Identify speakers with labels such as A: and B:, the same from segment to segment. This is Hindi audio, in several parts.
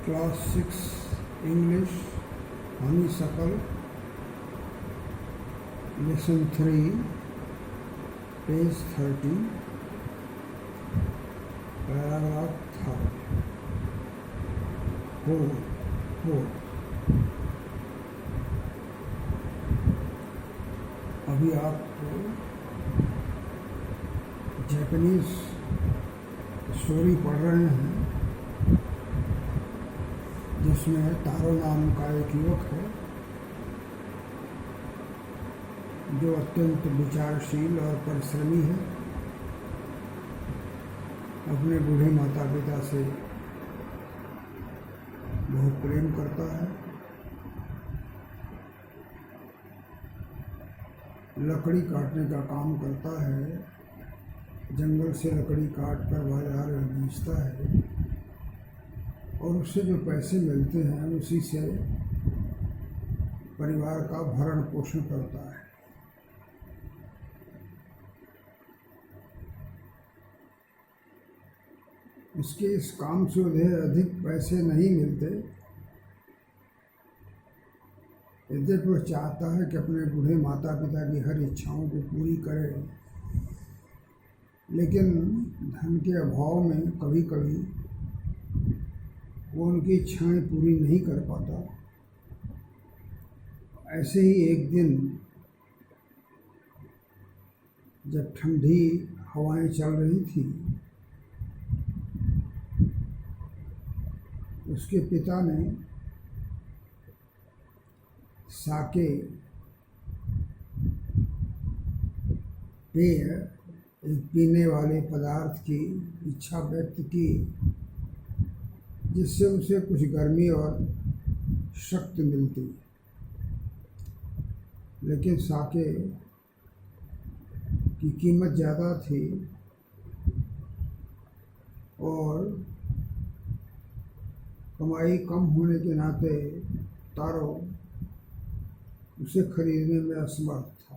A: Class 6 English, Honeysuckle, Lesson 3, page 30, paragraph 3. Hold. अभी आप जापानीज स्टोरी पढ़ रहे हैं जिसमें तारो नाम का एक युवक है जो अत्यंत विचारशील और परिश्रमी है। अपने बूढ़े माता पिता से बहुत प्रेम करता है। लकड़ी काटने का काम करता है, जंगल से लकड़ी काट कर बाजार में बेचता है और उससे जो पैसे मिलते हैं उसी से परिवार का भरण पोषण करता है। उसके इस काम से उन्हें अधिक पैसे नहीं मिलते, यद्यपि वह चाहता है कि अपने बूढ़े माता पिता की हर इच्छाओं को पूरी करे, लेकिन धन के अभाव में कभी कभी वो उनकी इच्छाएं पूरी नहीं कर पाता। ऐसे ही एक दिन जब ठंडी हवाएं चल रही थी, उसके पिता ने साके पेय, एक पीने वाले पदार्थ की इच्छा व्यक्त की जिससे उसे कुछ गर्मी और शक्ति मिलती, लेकिन साके की कीमत ज़्यादा थी और कमाई कम होने के नाते तारो उसे खरीदने में असमर्थ था।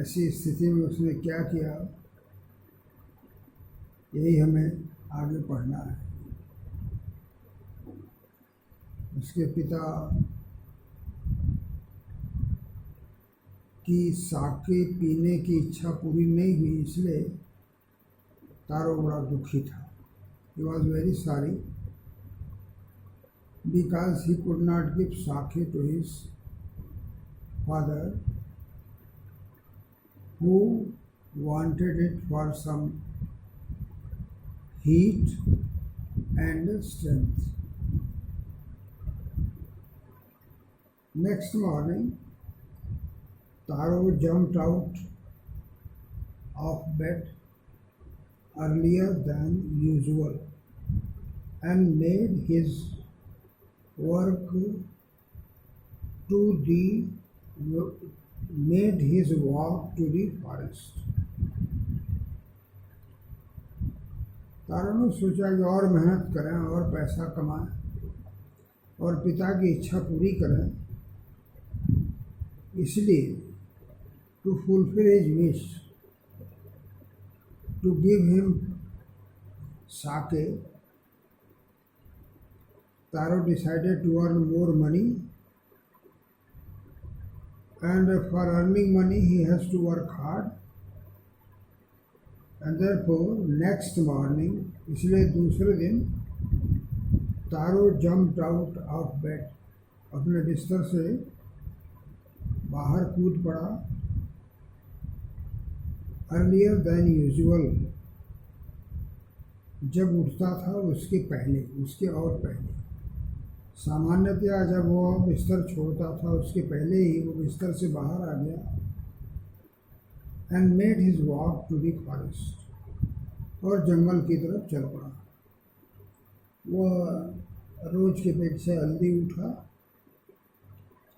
A: ऐसी स्थिति में उसने क्या किया, यही हमें आगे पढ़ना है। उसके पिता की साके पीने की इच्छा पूरी नहीं हुई, इसलिए तारो बड़ा दुखी था। He was very sorry because he could not give sake to his father, who wanted it for some heat and strength. Next morning, Taro jumped out of bed earlier than usual and made his walk to the forest. तारो ने सोचा कि और मेहनत करें और पैसा कमाएं और पिता की इच्छा पूरी करें, इसलिए to fulfill his wish, to give him sake, Taro decided to earn more money, and for earning money he has to work hard. And therefore next morning, इसलिए दूसरे दिन तारो jumped out of bed, अपने बिस्तर से बाहर कूद पड़ा। Earlier than usual, जब उठता था उसके और पहले। सामान्यतया जब वो बिस्तर छोड़ता था उसके पहले ही वो बिस्तर से बाहर आ गया। And made his walk to the forest, और जंगल की तरफ चल पड़ा। वह रोज के अपेक्षा जल्दी उठा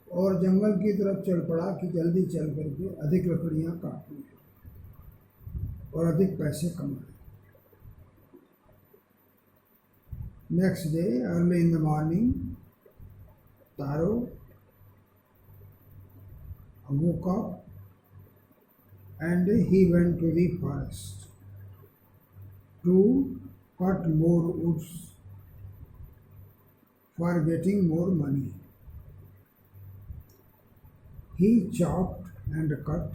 A: और जंगल की तरफ चल पड़ा कि जल्दी चल करके अधिक लकड़ियाँ काट लें और अधिक पैसे कमाएं। Next day, early in the morning, Taro woke up and he went to the forest to cut more woods for getting more money. He chopped and cut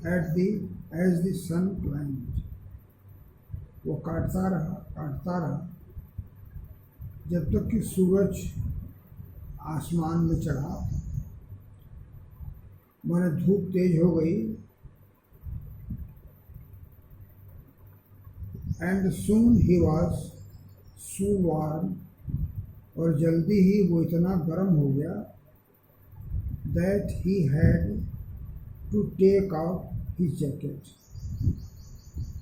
A: as the sun climbed. वो काटता रहा जब तक कि सूरज आसमान में चढ़ा, माने धूप तेज हो गई। And soon he was so warm, और जल्दी ही वो इतना गर्म हो गया that he had to take off his jacket,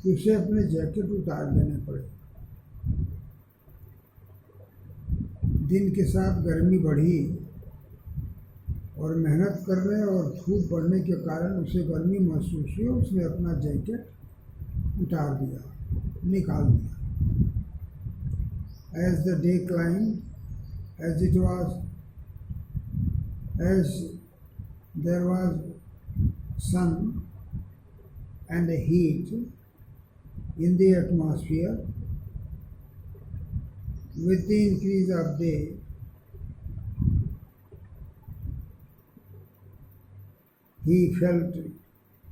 A: उसे अपने जैकेट उतार देने पड़े। दिन के साथ गर्मी बढ़ी और मेहनत करने और धूप बढ़ने के कारण उसे गर्मी महसूस हुई। उसने अपना जैकेट उतार दिया, निकाल दिया। As the day climbed, as there was sun and heat in the atmosphere, with the increase of day, he felt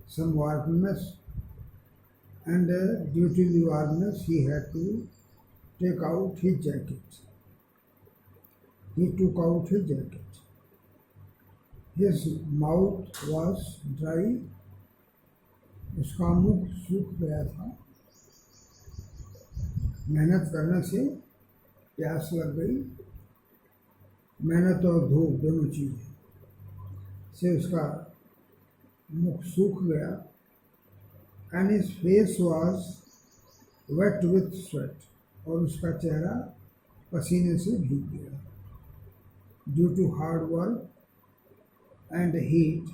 A: some warmness, and due to the warmness he had to take out his jacket. He took out his jacket. His mouth was dry. उसका मुख सूख गया था। मेहनत करने से प्यास लग गई। मेहनत और धूप दोनों चीज़ें से उसका मुख सूख गया। And his face was wet with sweat, और उसका चेहरा पसीने से भीग गया। Due to hard work and heat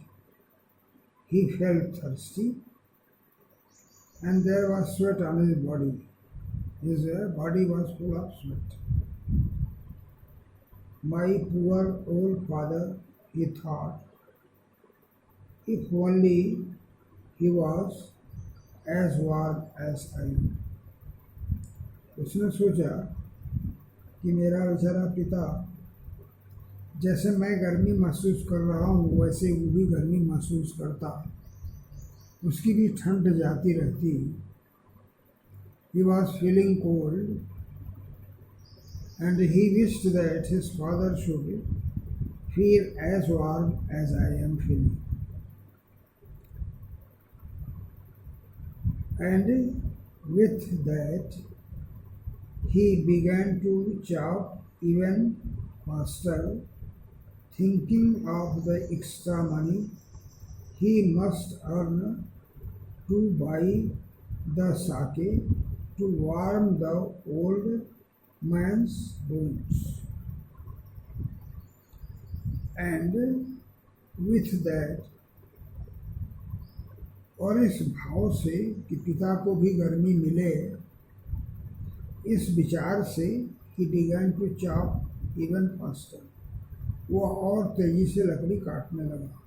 A: he felt thirsty, and there was sweat on his body. His body was full of sweat. My poor old father, he thought, if only he was as warm as I am. उसने सोचा कि मेरा बेचारा पिता, जैसे मैं गर्मी महसूस कर रहा हूँ वैसे वो भी गर्मी महसूस करता, उसकी भी ठंड जाती रहती। He was feeling cold, and he wished that his father should feel as warm as I am feeling. And with that, he began to chop even faster, thinking of the extra money he must earn to buy the sake to warm the old man's bones. And with that, और इस भाव से कि पिता को भी गर्मी मिले, इस विचार से he began to chop even faster, वो और तेजी से लकड़ी काटने लगा।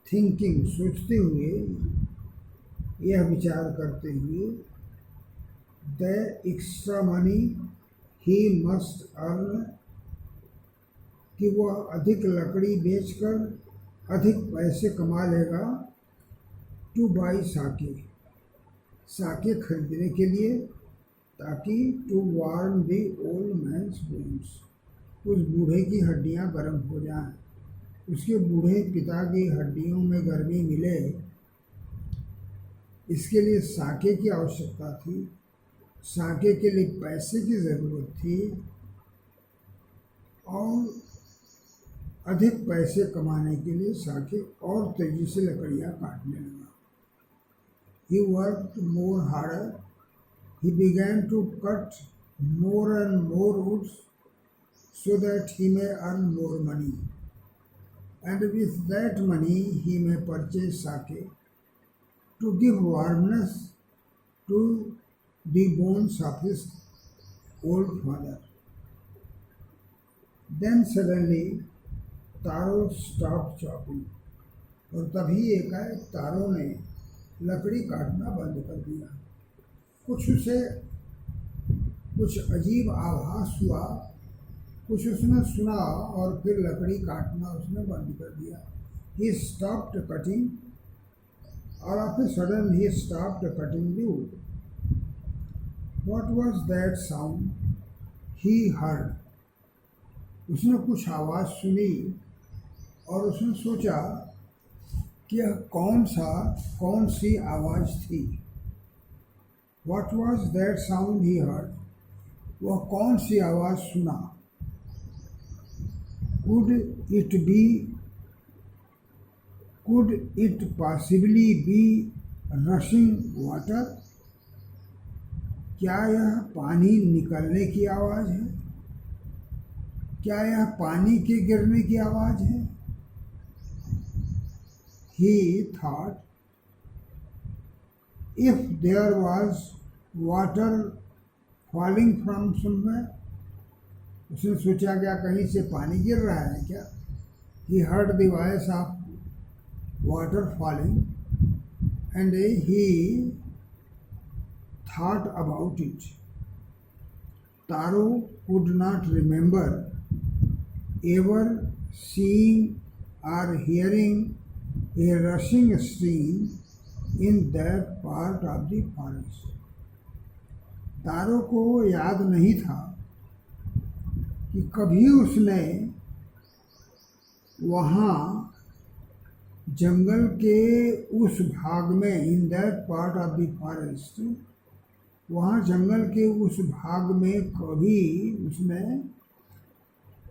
A: थिंकिंग, सोचते हुए, यह विचार करते हुए, the extra money he must earn, कि वह अधिक लकड़ी बेचकर अधिक पैसे कमा लेगा। टू बाई साके, साके खरीदने के लिए, ताकि to warm the old man's bones, उस बूढ़े की हड्डियां गर्म हो जाएं, उसके बूढ़े पिता की हड्डियों में गर्मी मिले, इसके लिए साके की आवश्यकता थी। साके के लिए पैसे की ज़रूरत थी, और अधिक पैसे कमाने के लिए साके और तेजी से लकड़ियाँ काटने लगा। He worked more harder. He began to cut more and more woods so that he may earn more money, and with that money he may purchase sake to give warmness to the bones of his old father. Then suddenly Taro stopped chopping, और तभी एकाएक तारो ने लकड़ी काटना बंद कर दिया। कुछ अजीब आभास हुआ, कुछ उसने सुना और फिर लकड़ी काटना उसने बंद कर दिया। He stopped cutting, all of a sudden he stopped cutting the wood. What was that sound he heard? उसने कुछ आवाज़ सुनी और उसने सोचा कि यह कौन सी आवाज़ थी। What was that sound he heard? वह कौन सी आवाज़ सुना। Could it possibly be rushing water? क्या यह पानी निकलने की आवाज़ है? क्या यह पानी के गिरने की आवाज़ है? He thought, if there was water falling from somewhere, उसने सोचा क्या कहीं से पानी गिर रहा है क्या? He heard the voice of water falling and he thought about it. Taro could not remember ever seeing or hearing a rushing stream in that part of the forest. तारो को याद नहीं था कि कभी उसने वहाँ जंगल के उस भाग में, in that part of the forest, वहाँ जंगल के उस भाग में कभी उसने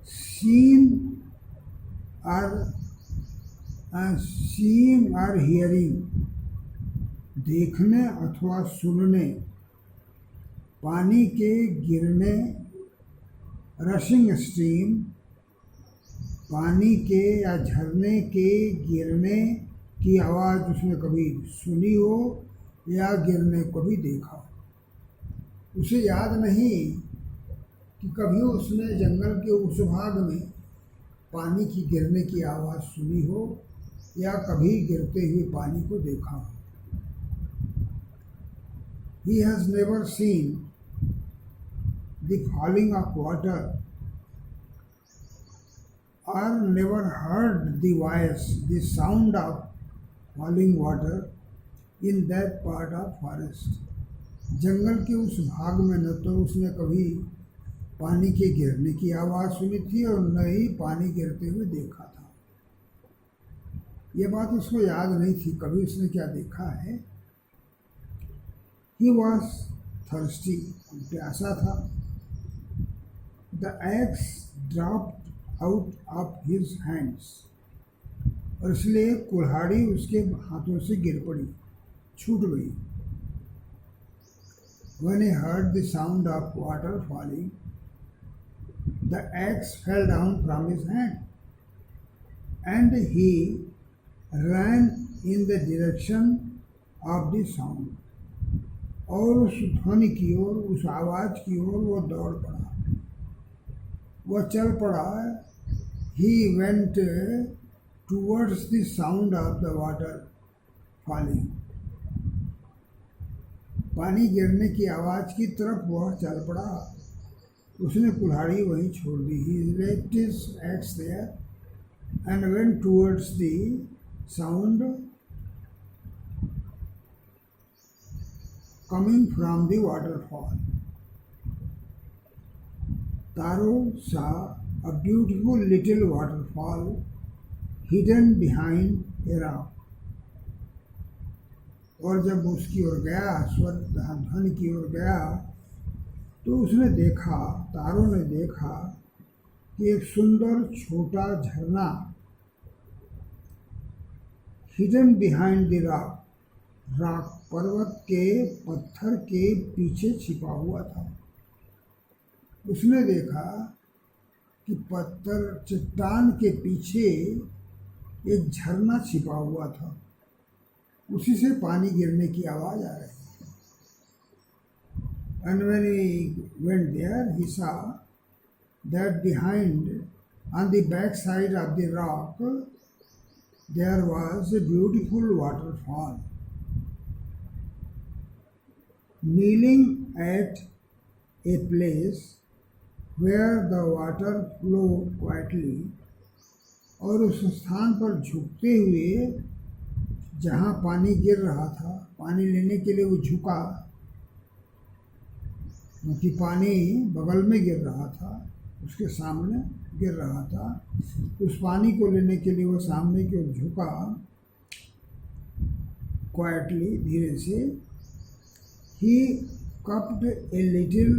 A: सीइंग और हियरिंग, देखने अथवा सुनने, पानी के गिरने, रशिंग स्ट्रीम, पानी के या झरने के गिरने की आवाज़ उसने कभी सुनी हो या गिरने को भी देखा। उसे याद नहीं कि कभी उसने जंगल के उस भाग में पानी की गिरने की आवाज़ सुनी हो या कभी गिरते हुए पानी को देखा हो। He has never seen the falling of water or never heard the voice, the sound of falling water in that part of forest. जंगल के उस भाग में न तो उसने कभी पानी के गिरने की आवाज़ सुनी थी और न ही पानी गिरते हुए देखा था। ये बात उसको याद नहीं थी कभी उसने क्या देखा है। He was thirsty, प्यासा था। The axe dropped out of his hands, और इसलिए कुल्हाड़ी उसके हाथों से गिर पड़ी, छूट गई। When he heard the sound of water falling, the axe fell down from his hand, and he ran in the direction of the sound. और उस ध्वनि की ओर, उस आवाज़ की ओर वो दौड़ पड़ा, वह चल पड़ा। He went towards the sound of the water falling. पानी गिरने की आवाज़ की तरफ वह चल पड़ा। उसने कुल्हाड़ी वहीं छोड़ दी। He left his axe there and went towards the sound coming from the waterfall. Taro saw a beautiful little waterfall hidden behind a rock. और जब उसकी ओर गया, स्वर ध्वनि की ओर गया, तो उसने देखा, तारों ने देखा कि एक सुंदर छोटा झरना हिडन बिहाइंड द रॉक, पर्वत के पत्थर के पीछे छिपा हुआ था। उसने देखा कि पत्थर चट्टान के पीछे एक झरना छिपा हुआ था, उसी से पानी गिरने की आवाज़ आ रही थी। And when he went there, he saw that behind, on the back side of the rock, there was a beautiful waterfall. kneeling at a place where the water flowed quietly, और उस स्थान पर झुकते हुए जहाँ पानी गिर रहा था, पानी लेने के लिए वो झुका, क्योंकि पानी बगल में गिर रहा था, उसके सामने गिर रहा था, उस पानी को लेने के लिए वो सामने की ओर झुका, क्वाइटली, धीरे से। He cupped a little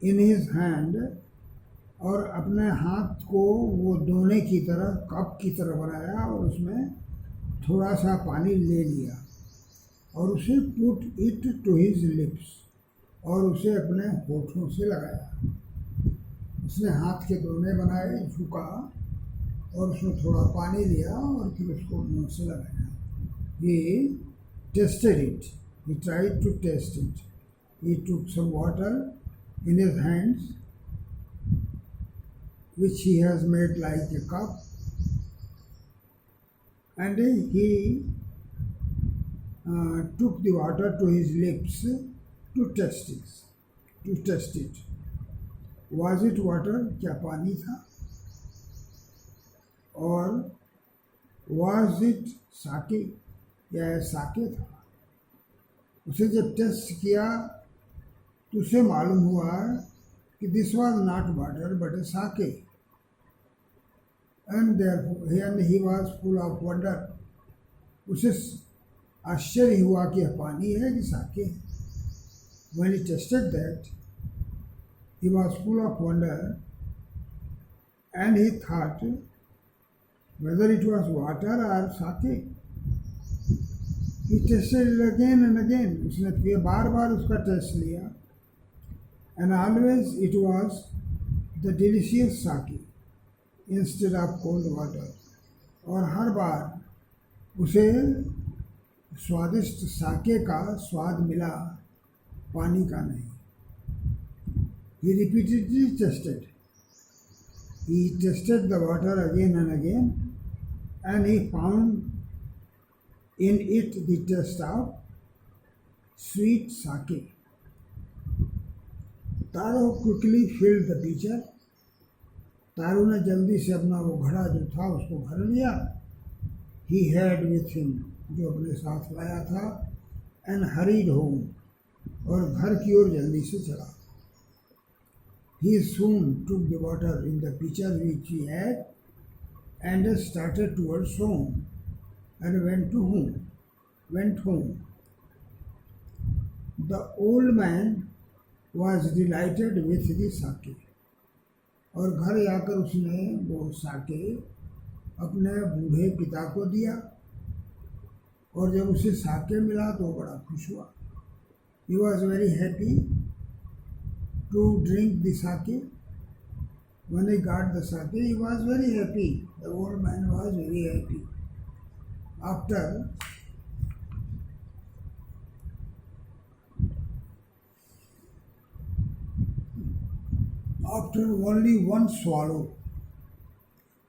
A: in his hand, और अपने हाथ को वो दोने की तरह, कप की तरह बनाया और उसमें थोड़ा सा पानी ले लिया और उसे put it to his lips, और उसे अपने होठों से लगाया। उसने हाथ के दोने बनाए, झुका और उसमें थोड़ा पानी लिया और फिर उसको मुंह से लगाया। He tested it. He tried to test it. He took some water in his hands, which he has made like a cup, and he took the water to his lips to test it. To test it. Was it water? क्या पानी था? और was it sake? या साके था? उसे जब टेस्ट किया तो उसे मालूम हुआ कि this was not water but a sake, and he was full of wonder. उसे आश्चर्य हुआ कि यह पानी है कि साके है। When he tested that, he was full of wonder, and he thought whether it was water or sake. He tested it again and again. उसने फिर बार बार उसका टेस्ट लिया, and always it was the delicious sake instead of cold water. और हर बार उसे स्वादिष्ट साके का स्वाद मिला, पानी का नहीं। He repeatedly tested. He tested the water again and again, and he found in it the taste of sweet sake. Taro quickly filled the pitcher. तारू ने जल्दी से अपना वो घड़ा जो था उसको भर लिया। He had with him, जो अपने साथ लाया था, and hurried home, और घर की ओर जल्दी से चला। He soon took the water in the pitcher which he had and started towards home, and went home. The old man was delighted with the sake. और घर आकर उसने वो साके अपने बूढ़े पिता को दिया, और जब उसे साके मिला तो बड़ा खुश हुआ। He was very happy to drink the sake. When he got the sake, he was very happy. The old man was very happy. After only one swallow,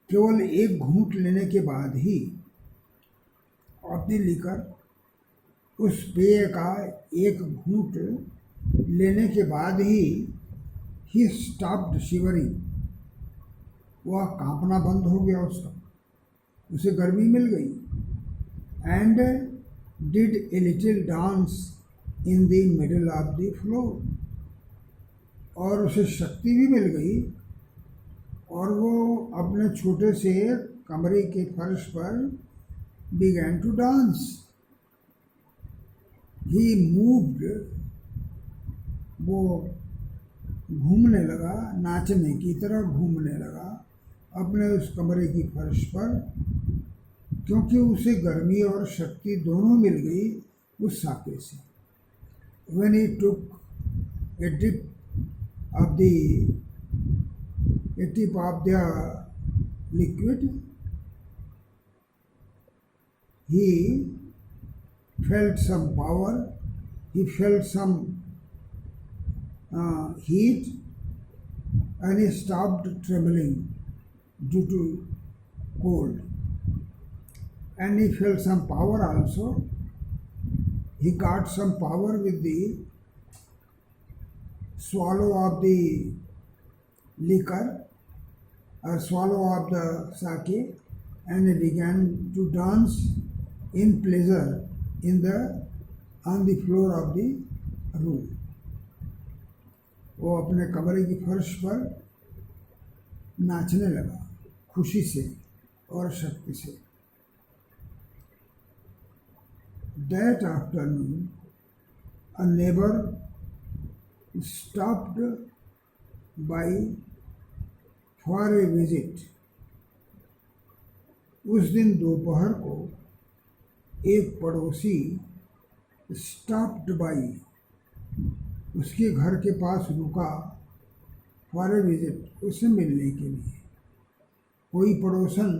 A: केवल एक घूंट लेने के बाद ही, अपनी लीकर, उस पेय का एक घूंट लेने के बाद ही, he stopped shivering. वह कांपना बंद हो गया उसका, उसे गर्मी मिल गई, and did a little dance in the middle of the floor. और उसे शक्ति भी मिल गई, और वो अपने छोटे से कमरे के फर्श पर began to dance. He moved, वो घूमने लगा, नाचने की तरह घूमने लगा अपने उस कमरे की फर्श पर, क्योंकि उसे गर्मी और शक्ति दोनों मिल गई उस साके से। When he took a tip of the liquid, he felt some power, he felt some heat, and he stopped trembling due to cold. And he felt some power also. He got some power with the swallow of the liquor or swallow of the sake, and he began to dance in pleasure on the floor of the room. वो अपने कमरे की फर्श पर नाचने लगा खुशी से और शक्ति से. That afternoon, a neighbor stopped by for a visit. उस दिन दोपहर को एक पड़ोसी stopped by, उसके घर के पास रुका फॉर ए विजिट, उससे मिलने के लिए. कोई पड़ोसन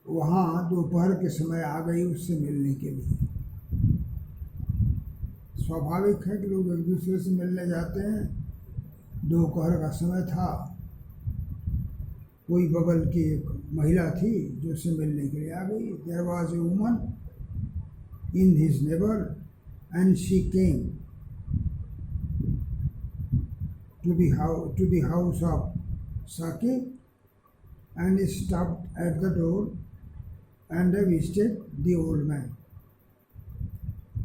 A: वहाँ दोपहर के समय आ गई उससे मिलने के लिए. स्वाभाविक है कि लोग एक दूसरे से मिलने जाते हैं. दोपहर का समय था, कोई बगल की एक महिला थी जो उससे मिलने के लिए आ गई. There was a woman in his neighbour and she came to the house of Sake and stopped at the door and visited the old man.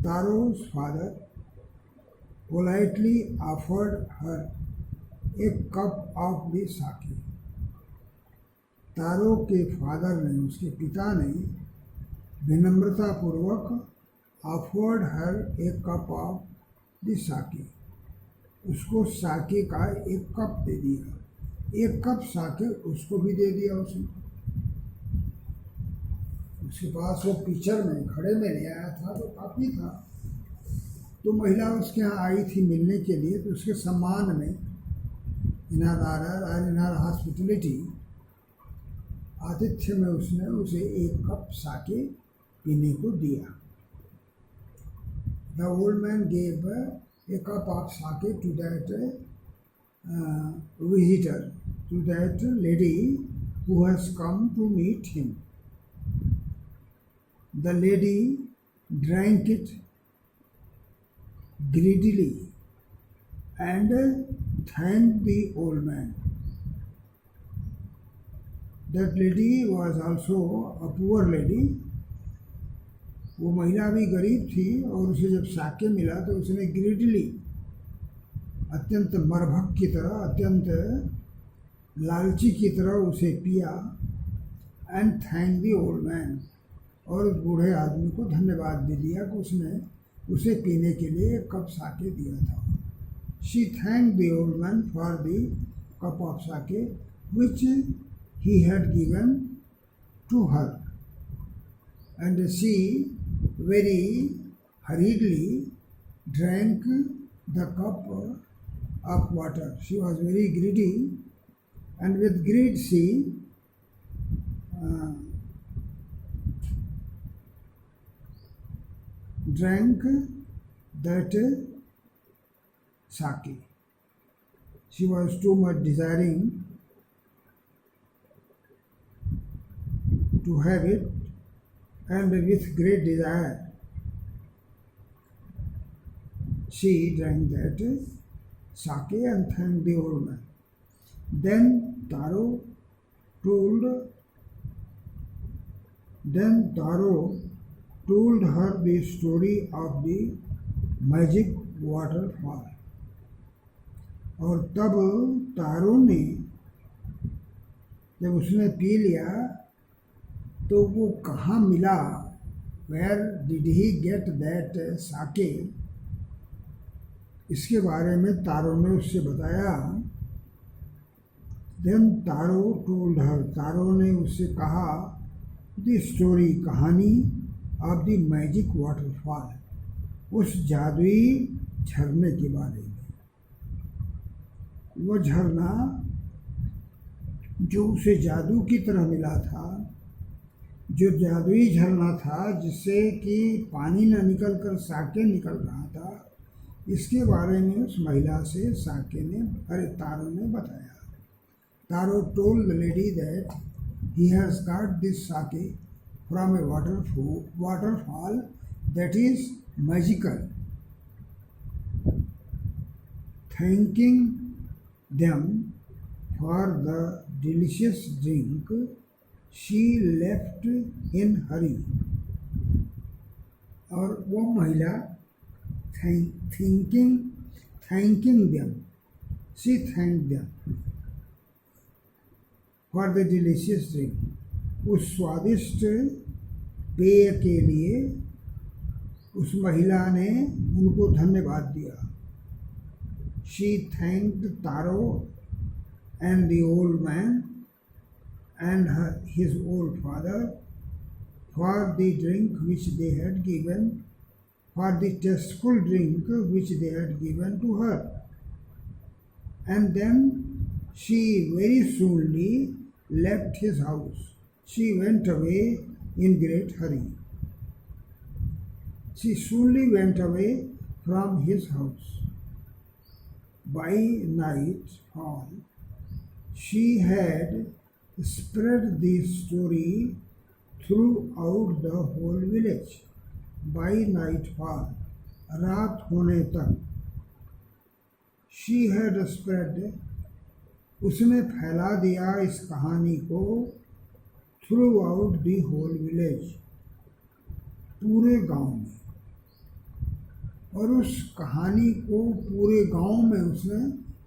A: Taro's father politely offered her a cup of the sake. Taro के फादर ने, उसके पिता ने विनम्रता पूर्वक offered her a cup of the sake, उसको साके का एक कप दे दिया. एक कप साके उसको भी दे दिया उसने. उसके पास वो पिक्चर में खड़े में ले आया था तो काफ़ी था. तो महिला उसके यहाँ आई थी मिलने के लिए, तो उसके सम्मान में इन हर हॉस्पिटलिटी, आतिथ्य में उसने उसे एक कप साके पीने को दिया. The old man gave a cup of sake to that visitor, to that lady who has come to meet him. The lady drank it greedily and thanked the old man. That lady was also a poor lady. वो महिला भी गरीब थी और उसे जब साके मिला तो उसने ग्रीडली, अत्यंत मरभक की तरह, अत्यंत लालची की तरह उसे पिया. And thank the old man, और उस बूढ़े आदमी को धन्यवाद भी दिया कि उसने उसे पीने के लिए एक कप साके दिया था. She thank the old man for the cup of sake which he had given to her, and she very hurriedly drank the cup of water. She was very greedy, and with greed she drank that sake. She was too much desiring to have it, and with great desire she drank that sake and thanked the old man. Then Taro told her the story of the magic waterfall. और तब तारो ने, जब उसने पी लिया तो वो कहाँ मिला, where did he get that sake, इसके बारे में तारो ने उससे बताया. देन तारो टोल्ड हर, तारो ने उससे कहा द स्टोरी, कहानी ऑफ द मैजिक वाटरफॉल, उस जादुई झरने के बारे में. वो झरना जो उसे जादू की तरह मिला था, जो जादुई झरना था जिससे कि पानी न निकल कर साके निकल रहा था, इसके बारे में उस महिला से तारो ने बताया. Taro told the lady that he has got this sake from a waterfall that is magical. thanking them for the delicious drink, she left in hurry. और वो महिला thanking them, she thanked them for the delicious drink. उस स्वादिष्ट पेय के लिए उस महिला ने उनको धन्यवाद दिया. She thanked Taro and the old man and his old father for the drink which they had given, for the tasteful drink which they had given to her. And then she very soonly left his house. She went away in great hurry. She soonly went away from his house. By nightfall, she had spread the story throughout the whole village. By nightfall, रात होने तक, she had spread, उसने फैला दिया इस कहानी को throughout the whole village, पूरे गांव में. और उस कहानी को पूरे गांव में उसने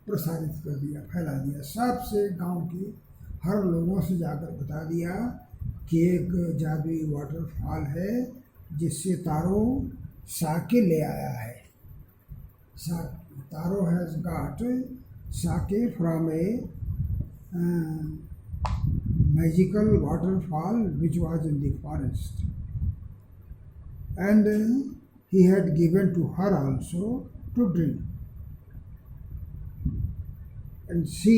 A: प्रसारित कर दिया, फैला दिया. सबसे गांव के हर लोगों से जाकर बता दिया कि एक जादुई वाटरफॉल है जिससे तारो साके ले आया है. Taro has got sake from a magical waterfall which was in the forest, and he had given to her also to drink. And she,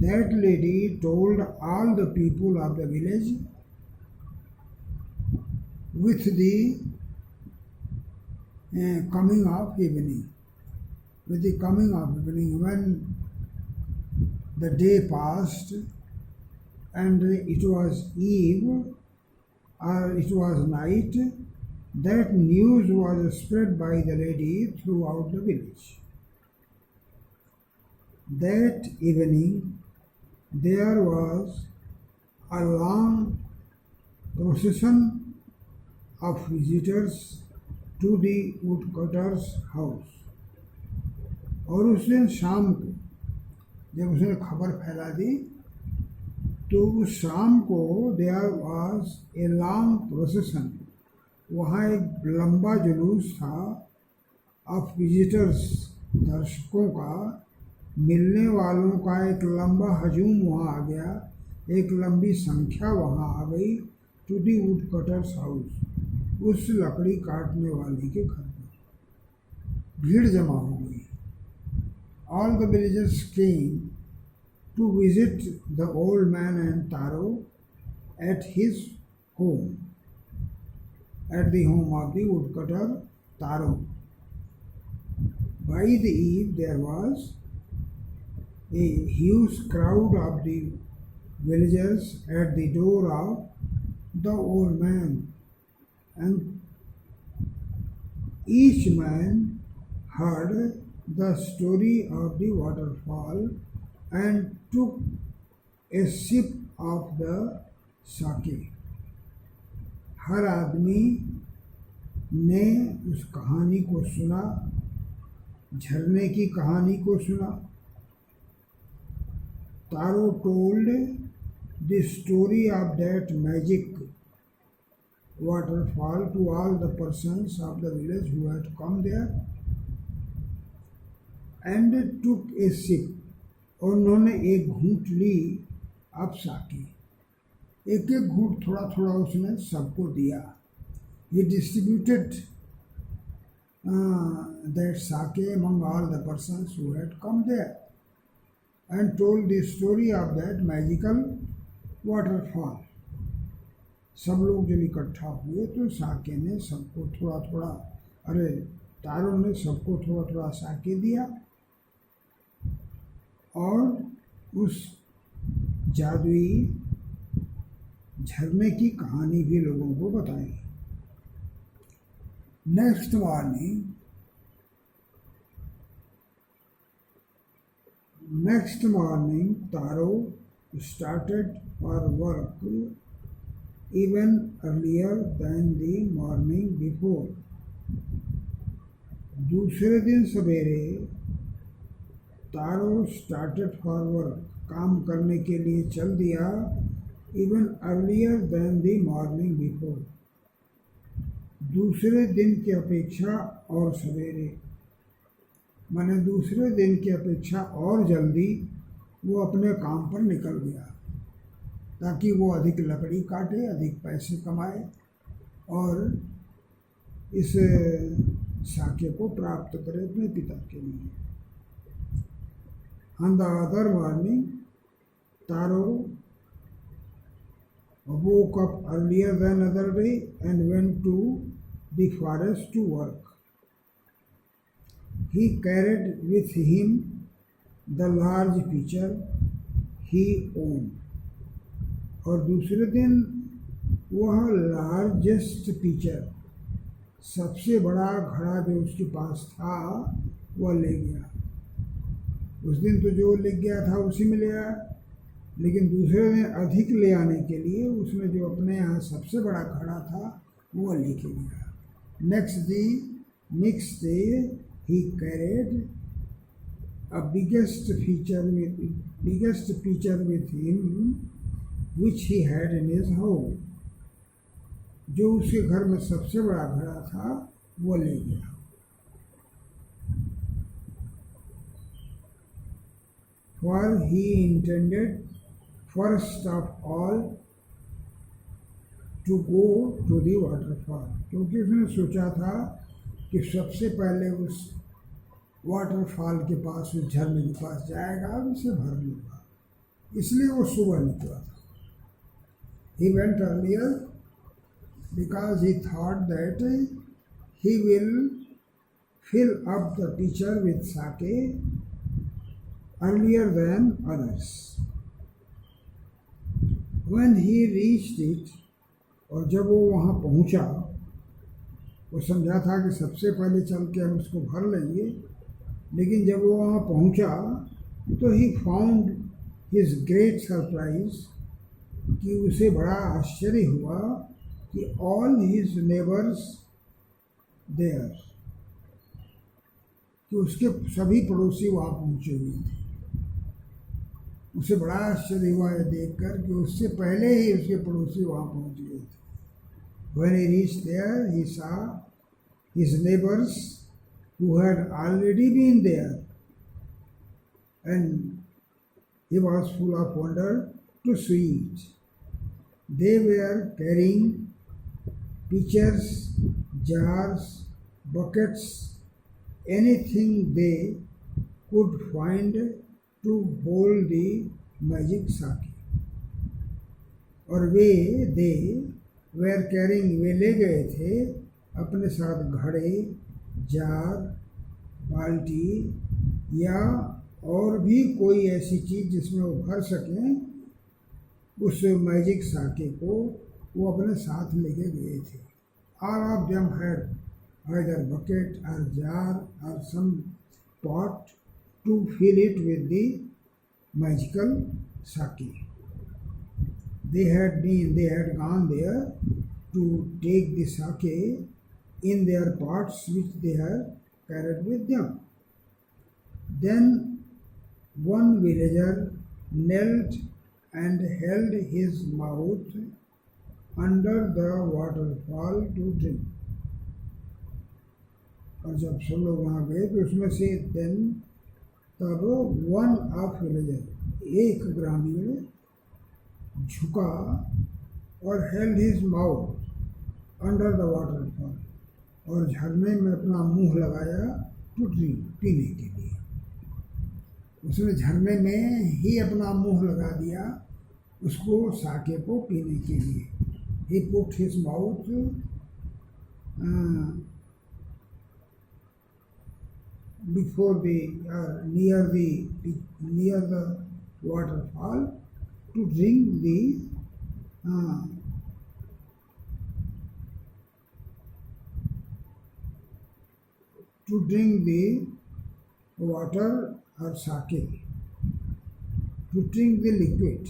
A: that lady, told all the people of the village with the coming of evening. With the coming of evening, when the day passed and it was eve or it was night, that news was spread by the lady throughout the village. That evening, there was a long procession of visitors to the woodcutter's house. और उस दिन शाम को जब उसने खबर फैला दी तो उस शाम को there was a long procession, वहाँ एक लंबा जुलूस था ऑफ विजिटर्स, दर्शकों का, मिलने वालों का एक लंबा हजूम वहाँ आ गया, एक लंबी संख्या वहाँ आ गई to the woodcutter's house, उस लकड़ी काटने वाले के घर में भीड़ जमा हो गई. All the villagers came to visit the old man and Taro at his home, at the home of the woodcutter Taro. By the eve, there was a huge crowd of the villagers at the door of the old man, and each man heard the story of the waterfall and took a sip of the sake. हर आदमी ने उस कहानी को सुना, झरने की कहानी को सुना. Taro told the story of that magic waterfall to all the persons of the village who had come there and took a sip. और उन्होंने एक घूंट ली अब साके, एक एक घूंट थोड़ा थोड़ा उसने सबको दिया. He distributed that sake among all the persons who had come there and told the story of that magical waterfall. सब लोग जब इकट्ठा हुए तो साके ने सबको थोड़ा थोड़ा, तारो ने सबको थोड़ा थोड़ा साके दिया और उस जादुई झरने की कहानी भी लोगों को बताई. Next morning Next morning, Taro started her work even earlier than the morning before. दूसरे दिन सवेरे तारो स्टार्टेड हर वर्क, काम करने के लिए चल दिया, even earlier than the morning before, दूसरे दिन की अपेक्षा और सवेरे, माने दूसरे दिन की अपेक्षा और जल्दी वो अपने काम पर निकल गया ताकि वो अधिक लकड़ी काटे, अधिक पैसे कमाए और इस साके को प्राप्त करे अपने पिता के लिए। On the other morning, Taro woke up earlier than other day and went to the forest to work. He carried with him the large pitcher he owned. और दूसरे दिन वह लार्जेस्ट पिचर, सबसे बड़ा घड़ा जो उसके पास था वह ले गया। उस दिन तो जो ले गया था उसी में ले आया, लेकिन दूसरे दिन अधिक ले आने के लिए उसने जो अपने यहाँ सबसे बड़ा घड़ा था वो लेके गया। Next day he carried a biggest pitcher with him which he had in his home. जो उसके घर में सबसे बड़ा घड़ा था वो ले गया। For he intended first of all to go to the waterfall, क्योंकि उसने सोचा था कि सबसे पहले उस वाटरफॉल के पास, उस झरने के पास जाएगा और उसे भर लूँगा, इसलिए वो सुबह निकला था। He went earlier because he thought that he will fill up the pitcher with sake earlier than others. When he reached it, और जब वो वहाँ पहुँचा, वो समझा था कि सबसे पहले चल के हम उसको भर लेंगे, लेकिन जब वो वहाँ पहुँचा तो he found his great surprise कि उसे बड़ा आश्चर्य हुआ कि all his neighbors there, कि उसके सभी पड़ोसी वहाँ पहुँचे हुए थे। उसे बड़ा आश्चर्य हुआ ये देखकर कि उससे पहले ही उसके पड़ोसी वहाँ पहुँच गए थे। When he reached there, he saw his neighbors who had already been there, and he was full of wonder to see it. They were carrying pitchers, jars, buckets, anything they could find to hold the magic sake. और they were carrying, वे ले गए थे अपने साथ घड़े, जार, बाल्टी या और भी कोई ऐसी चीज़ जिसमें वो भर सकें उस मैजिक साके को, वो अपने साथ लेके गए थे। All of them had either bucket or jar or some pot to fill it with the magical sake. They had gone there to take the sake in their pots which they had carried with them. Then one villager knelt and held his mouth under the waterfall to drink. और जब सब लोग वहाँ गए तो उसमें से तब वन ऑफ विलेजर, एक ग्रामीण झुका और held his mouth under the waterfall, और झरने में अपना मुंह लगाया टू ड्रिंक, पीने के लिए। उसने झरने में ही अपना मुंह लगा दिया उसको साके को पीने के लिए। He put his mouth before near the waterfall to drink the water or sake. To drink the liquid,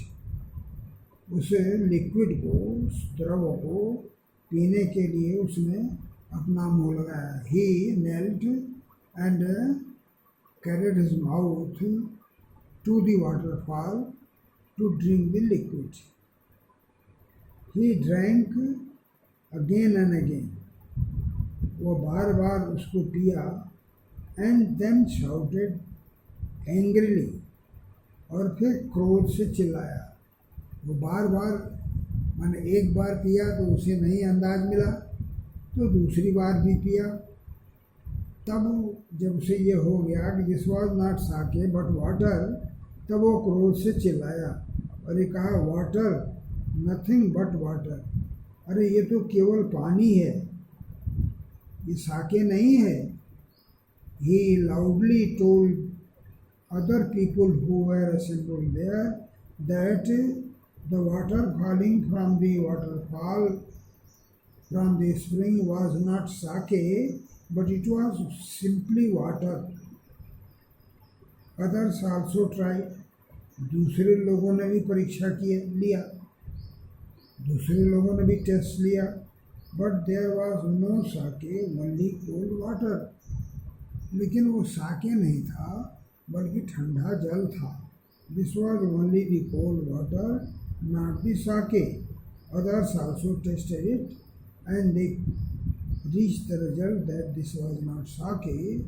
A: उस लिक्विड को, उस द्रव को पीने के लिए उसने अपना मुंह लगाया। ही knelt and carried his mouth to the waterfall to drink the liquid. He drank again and again. वो बार बार उसको पिया। And then shouted angrily, और फिर क्रोध से चिल्लाया। वो बार बार, माने एक बार पिया तो उसे नहीं अंदाज मिला, तो दूसरी बार भी पिया। तब जब उसे ये हो गया कि this was not sake but water, तब वो क्रोध से चिल्लाया और ये कहा, वाटर, नथिंग बट वाटर, अरे ये तो केवल पानी है, ये साके नहीं है। He loudly told other people who were assembled there that the water falling from the waterfall from the spring was not sake, but it was simply water. Others also tried. दूसरे लोगों ने भी परीक्षा लिया, दूसरे लोगों ने भी टेस्ट लिया, but there was no sake, only cold water. लेकिन वो साके नहीं था, बल्कि ठंडा जल था। This was only the cold water, not the sake. Others also tested it and they reached the result that this was not sake.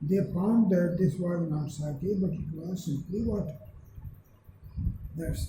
A: They found that this was not sake, but it was simply water. That's